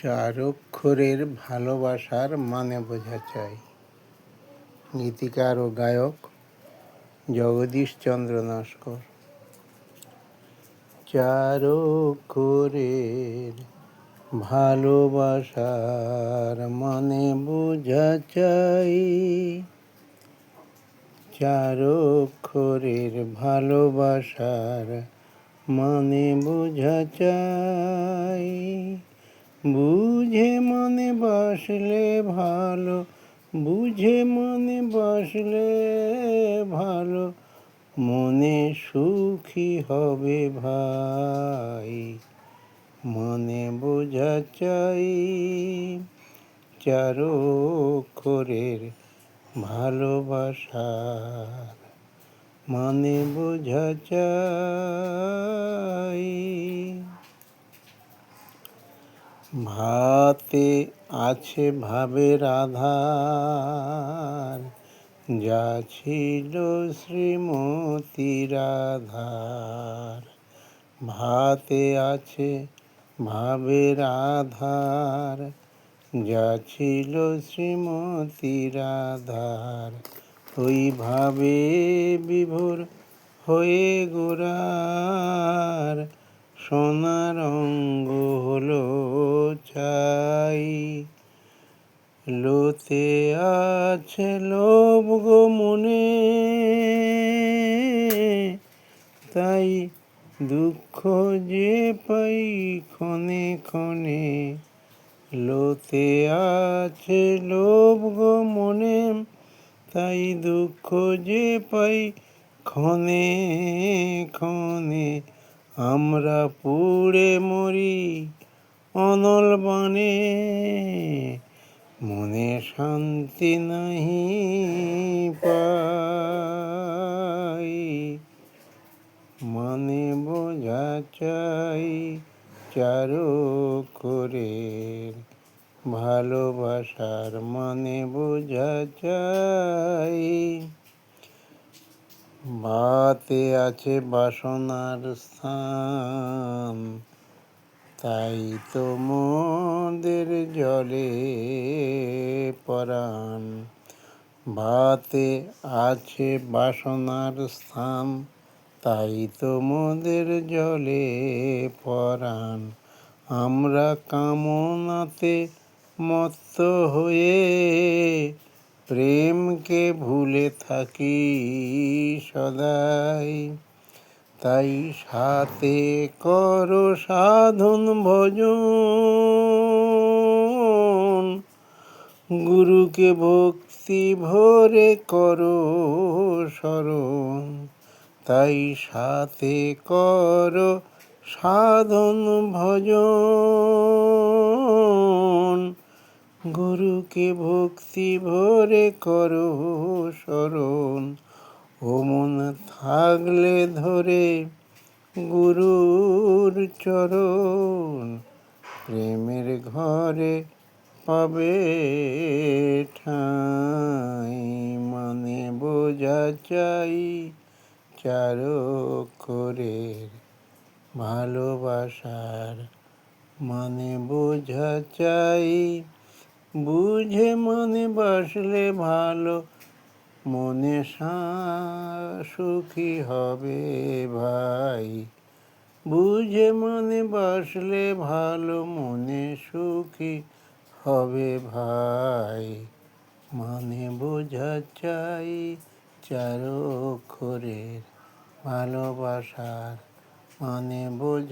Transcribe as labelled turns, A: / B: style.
A: চার অক্ষরের ভালোবাসার মানে বোঝা চাই। গীতিকার ও গায়ক জগদীশচন্দ্র নস্কর। চার অক্ষরের ভালোবাসার মানে বোঝা চাই। চার অক্ষরের ভালোবাসার মানে বোঝা চাই। বুঝে মনে বাসলে ভালো, বুঝে মনে বাসলে ভালো, মনে সুখী হবে ভাই। মনে বোঝা চাই চার অক্ষরের ভালোবাসার মানে বোঝা চাই। ভাতে আছে ভাবের আধার, যা ছিল শ্রীমতীর আধার। ভাতে আছে ভাবের আধার, যা ছিল শ্রীমতীর আধার। ওই ভাবে বিভোর হয়ে গোরার সোনার অঙ্গ হলো ছাই। লোতে আছে লোভ গো মনে, তাই দুঃখ যে পাই ক্ষণে ক্ষণে। লোতে আছে লোভ গো মনে, তাই দুঃখ যে পাই ক্ষণে ক্ষণে। আমরা পুড়ে মরি অনল বাণে, মনে শান্তি নাহি পাই। মানে বোঝা চাই চার অক্ষরের ভালোবাসার মানে বোঝা চাই। ভাতে আছে বাসনার স্থান, তাই তো মোদের জলে পরাণ। ভাতে আছে বাসনার স্থান, তাই তো মোদের জলে পরাণ। আমরা কামনাতে মত্ত হয়ে প্রেমকে ভুলে থাকি সদাই। তাই সাথে করো সাধন ভজন, গুরুকে ভক্তি ভরে করো স্মরণ। তাই সাথে করো সাধন ভজন, গুরুকে ভক্তি ভরে করো স্মরণ। ও মন থাকলে ধরে গুরুর চরণ, প্রেমের ঘরে পাবে ঠাঁই। মানে বোঝা চাই চার অক্ষরের ভালোবাসার মানে বোঝা চাই। বুঝে মনে বাসলে ভালো, মনে সুখী হবে ভাই। বুঝে মনে বাসলে ভালো, মনে সুখী হবে ভাই। মানে বোঝা চাই চার অক্ষরের ভালোবাসার মানে বোঝা